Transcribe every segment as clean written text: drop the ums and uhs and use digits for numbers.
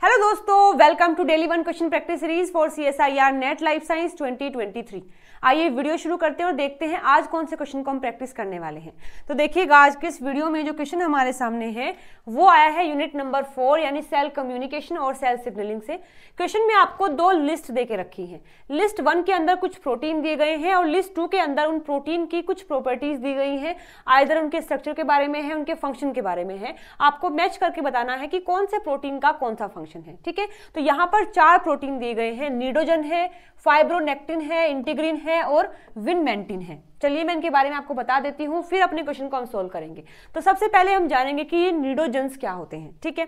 Hello दोस्तों, welcome to daily one question practice series for CSIR NET life science 2023। आइए video शुरू करते हैं और देखते हैं आज कौन से क्वेश्चन को हम प्रैक्टिस करने वाले हैं। तो देखिएगा, आज के इस वीडियो में जो क्वेश्चन हमारे सामने है वो आया है यूनिट नंबर 4 यानी सेल कम्युनिकेशन और सेल सिग्नलिंग से। क्वेश्चन में आपको दो लिस्ट देके रखी है। लिस्ट 1 के अंदर कुछ प्रोटीन दिए गए हैं और लिस्ट 2 के अंदर उन प्रोटीन की कुछ प्रॉपर्टीज दी गई हैं। आइदर उनके स्ट्रक्चर के बारे में है, उनके फंक्शन के बारे में है। आपको मैच करके बताना है कि कौन से प्रोटीन का कौन सा फंक्शन है। ठीक है, तो यहाँ पर 4 प्रोटीन दिए गए हैं। नीडोजन है, फाइब्रोनेक्टिन है, इंटीग्रिन है और विनमेंटिन है। चलिए मैं इनके बारे में आपको बता देती हूँ, फिर अपने क्वेश्चन को हम सोल्व करेंगे। तो सबसे पहले हम जानेंगे कि ये नीडोजन्स क्या होते हैं। ठीक है,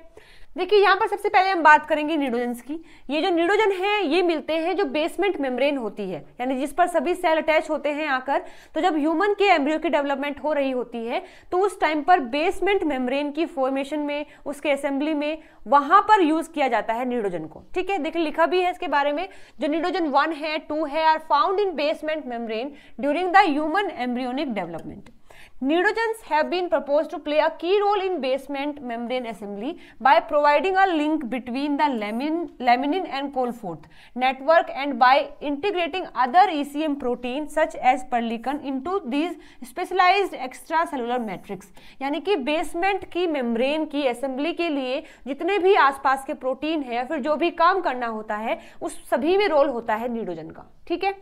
देखिए यहाँ पर सबसे पहले हम बात करेंगे नीडोजन्स की। ये जो नीडोजन है ये मिलते हैं जो बेसमेंट मेम्ब्रेन होती है, यानी जिस पर सभी सेल अटैच होते हैं आकर। तो जब ह्यूमन के एम्ब्रियो की डेवलपमेंट हो रही होती है तो उस टाइम पर बेसमेंट मेम्ब्रेन की फॉर्मेशन में, उसके असेंबली में, वहां पर यूज किया जाता है नीडोजन को। ठीक है, देखिए लिखा भी है इसके बारे में। जो नीडोजन 1 है, 2 है are found in basement membrane during the human embryonic development. Nidogens have been proposed to play a key role in basement membrane assembly by providing a link between the laminin and Colforth network and by integrating other ECM proteins such as perlecan into these specialized extracellular matrix। यानी कि basement की membrane की assembly के लिए जितने भी आसपास के प्रोटीन है या फिर जो भी काम करना होता है उस सभी में रोल होता है नीडोजन का। ठीक है,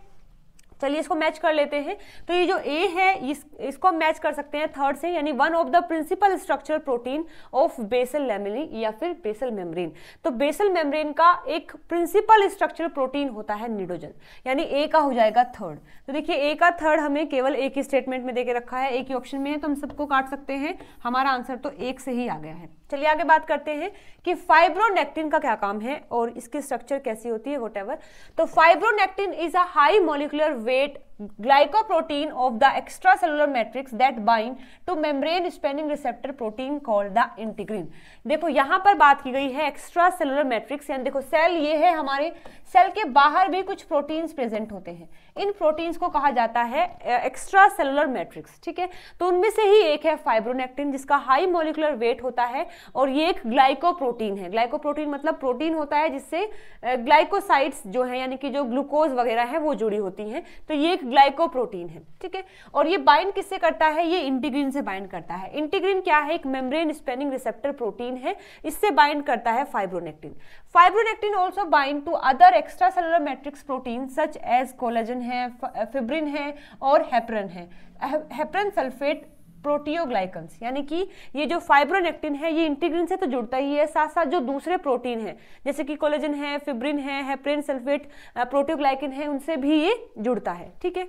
चलिए इसको मैच कर लेते हैं। तो ये जो ए है इसको हम मैच कर सकते हैं थर्ड से, यानी one of the principal structure protein of basal lamellae या फिर बेसल मेम्ब्रेन। तो बेसल मेम्ब्रेन का एक प्रिंसिपल स्ट्रक्चर प्रोटीन होता है नीडोजन, यानी ए का हो जाएगा थर्ड। तो देखिए ए का थर्ड हमें केवल एक ही स्टेटमेंट में देके रखा है, एक ही ऑप्शन में है, तो हम सबको काट सकते हैं। हमारा आंसर तो एक से ही आ गया है। चलिए आगे बात करते हैं कि फाइब्रोनेक्टिन का क्या काम है और इसकी स्ट्रक्चर कैसी होती है व्हाटएवर। तो fibronectin is a high molecular weight glycoprotein of the extracellular matrix that bind to membrane spanning receptor protein called the integrin। देखो यहाँ पर बात की गई है एक्स्ट्रा सेलुलर मैट्रिक्स, यानी देखो सेल ये है, हमारे सेल के बाहर भी कुछ प्रोटीन्स प्रेजेंट होते हैं। इन प्रोटीन्स को कहा जाता है एक्स्ट्रा सेलुलर मैट्रिक्स। ठीक है, तो उनमें से ही एक है फाइब्रोनेक्टिन जिसका हाई मॉलिक्यूलर वेट होता है और ये एक ग्लाइकोप्रोटीन है। ग्लाइकोप्रोटीन मतलब प्रोटीन होता है जिससे ग्लाइकोसाइड्स जो है यानी कि जो ग्लूकोज वगैरह है वो जुड़ी होती हैं। तो ये एक ग्लाइकोप्रोटीन है। ठीक है, और ये बाइंड किससे करता है? ये इंटीग्रिन से बाइंड करता है। इंटीग्रिन क्या है? एक मेम्ब्रेन स्पेनिंग रिसेप्टर प्रोटीन है, इससे बाइंड करता है fibronectin. Fibronectin also bind to other extra cellular matrix protein such as collagen है, फिब्रिन है और हेपरन है। हेपरन सल्फेट प्रोटियोग्लाइकन्स, यानी कि ये जो फाइब्रोनेक्टिन है ये इंटीग्रिन से तो जुड़ता ही है, साथ साथ जो दूसरे प्रोटीन है जैसे कि कोलेजन है, फिब्रिन है, हेपरिन सल्फेट प्रोटियोग्लाइकन है, उनसे भी ये जुड़ता है। ठीक है,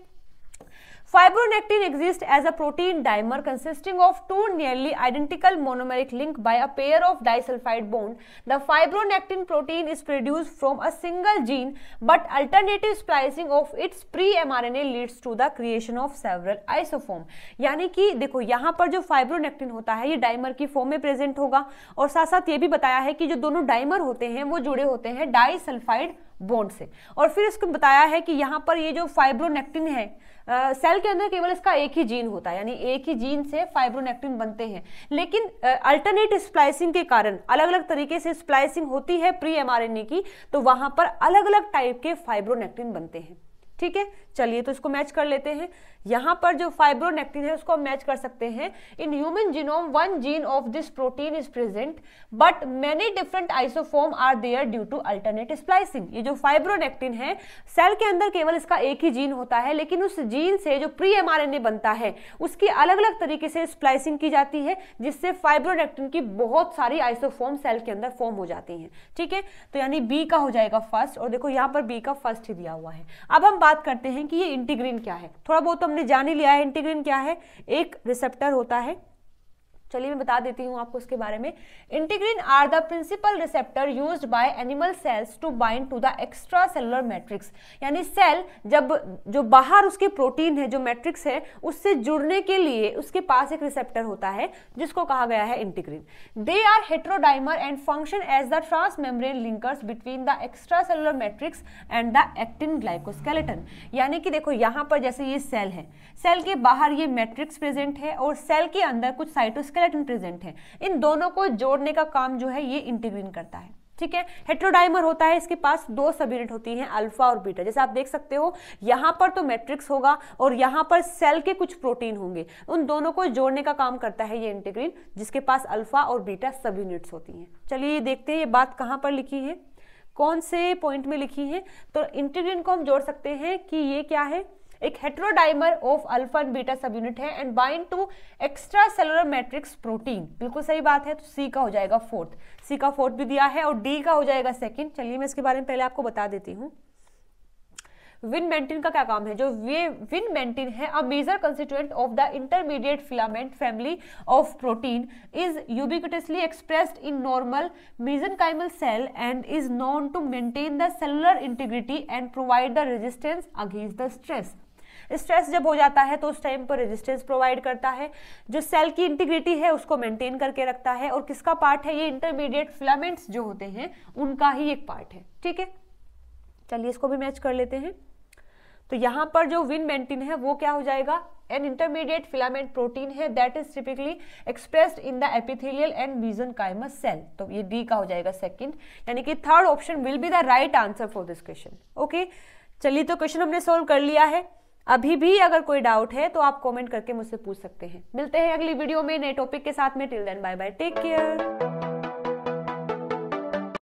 Fibronectin exists as a protein dimer consisting of two nearly identical monomeric link by a pair of disulfide bond. The fibronectin protein is produced from a single gene, but alternative splicing of its pre-mRNA leads to the creation of several isoform। यानी कि देखो यहाँ पर जो fibronectin होता है ये dimer की फॉर्म में प्रेजेंट होगा और साथ साथ ये भी बताया है कि जो दोनों डाइमर होते हैं वो जुड़े होते हैं डाइसल्फाइड बॉन्ड से। और फिर इसको बताया है कि यहाँ पर ये जो फाइब्रोनेक्टिन है सेल के अंदर केवल इसका एक ही जीन होता है, यानी एक ही जीन से फाइब्रोनेक्टिन बनते हैं, लेकिन अल्टरनेट स्प्लाइसिंग के कारण अलग अलग तरीके से स्प्लाइसिंग होती है प्री एमआरएनए की, तो वहां पर अलग अलग टाइप के फाइब्रोनेक्टिन बनते हैं। ठीक है, चलिए तो इसको मैच कर लेते हैं। यहां पर जो फाइब्रोनेक्टिन है उसको हम मैच कर सकते हैं। In human genome one gene of this protein is present but many different isoform are there due to alternate splicing. ये जो फाइब्रोनेक्टिन है सेल के अंदर केवल इसका एक ही जीन होता है, लेकिन उस जीन से जो प्री एमआरएनए बनता है उसकी अलग अलग तरीके से स्प्लाइसिंग की जाती है, जिससे फाइब्रोनेक्टिन की बहुत सारी आइसोफॉर्म सेल के अंदर फॉर्म हो जाती हैं। ठीक है, तो यानी बी का हो जाएगा फर्स्ट, और देखो यहाँ पर बी का फर्स्ट ही दिया हुआ है। अब हम बात करते हैं कि ये इंटीग्रिन क्या है। थोड़ा बहुत हमने जान ही लिया है इंटीग्रिन क्या है, एक रिसेप्टर होता है। चलिए मैं बता देती हूं आपको इसके बारे में। Integrin are the principal receptor used by animal cells to bind to the extra cellular matrix. यानी सेल जब जो बाहर उसके प्रोटीन है, जो मैट्रिक्स है, उससे जुड़ने के लिए उसके पास एक रिसेप्टर होता है जिसको कहा गया है integrin. They are heterodimer and function as the transmembrane linkers between the extra cellular matrix and the actin glycoskeleton. यानी कि देखो यहाँ पर जैसे ये सेल है, सेल के बाहर ये मैट्रिक्स प्रेजेंट है और सेल के अंदर कुछ साइटोस्केलेटन प्रेजेंट है। इन दोनों को जोड़ने का काम जो है ये इंटीग्रिन करता है। ठीक है। हेट्रोडाइमर होता है, इसके पास 2 सब यूनिट होती हैं, अल्फा और बीटा। जैसे आप देख सकते हो यहां पर तो मैट्रिक्स होगा और यहां पर सेल के कुछ प्रोटीन होंगे, उन दोनों को जोड़ने का काम करता है ये इंटीग्रिन, जिसके पास अल्फा और बीटा सब यूनिट्स होती हैं। चलिए देखते हैं ये बात कहां पर लिखी है, कौन से पॉइंट में लिखी है। तो इंटीग्रिन को हम जोड़ सकते हैं कि ये क्या है, एक heterodimer of alpha and beta subunit है and bind to extra cellular matrix protein. बिल्कुल सही बात है। तो सी का हो जाएगा फोर्थ, सी का फोर्थ भी दिया है और डी का हो जाएगा सेकंड। चलिए मैं इसके बारे में पहले आपको बता देती हूँ। विनमेंटिन का क्या काम है, जो विनमेंटिन है a major constituent of the intermediate filament family of protein is ubiquitously expressed in normal mesenchymal cell and is known to maintain the cellular integrity and provide the resistance against the stress. Stress जब हो जाता है तो उस time पर resistance provide करता है, जो सेल की इंटीग्रिटी है उसको मेंटेन करके रखता है, और किसका पार्ट है, ये इंटरमीडिएट फिलामेंट्स जो होते हैं उनका ही एक पार्ट है। ठीक है, चलिए इसको भी मैच कर लेते हैं। तो यहां पर जो विनमेंटिन है वो क्या हो जाएगा, एन इंटरमीडिएट फिलामेंट प्रोटीन है that is typically expressed in the epithelial and mesenchymal cell. तो ये डी का हो जाएगा सेकंड, यानी कि third option will be the right answer for this question. Okay, चलिए तो क्वेश्चन हमने सोल्व कर लिया है। अभी भी अगर कोई डाउट है तो आप कमेंट करके मुझसे पूछ सकते हैं। मिलते हैं अगली वीडियो में नए टॉपिक के साथ में। Till then bye bye, take care.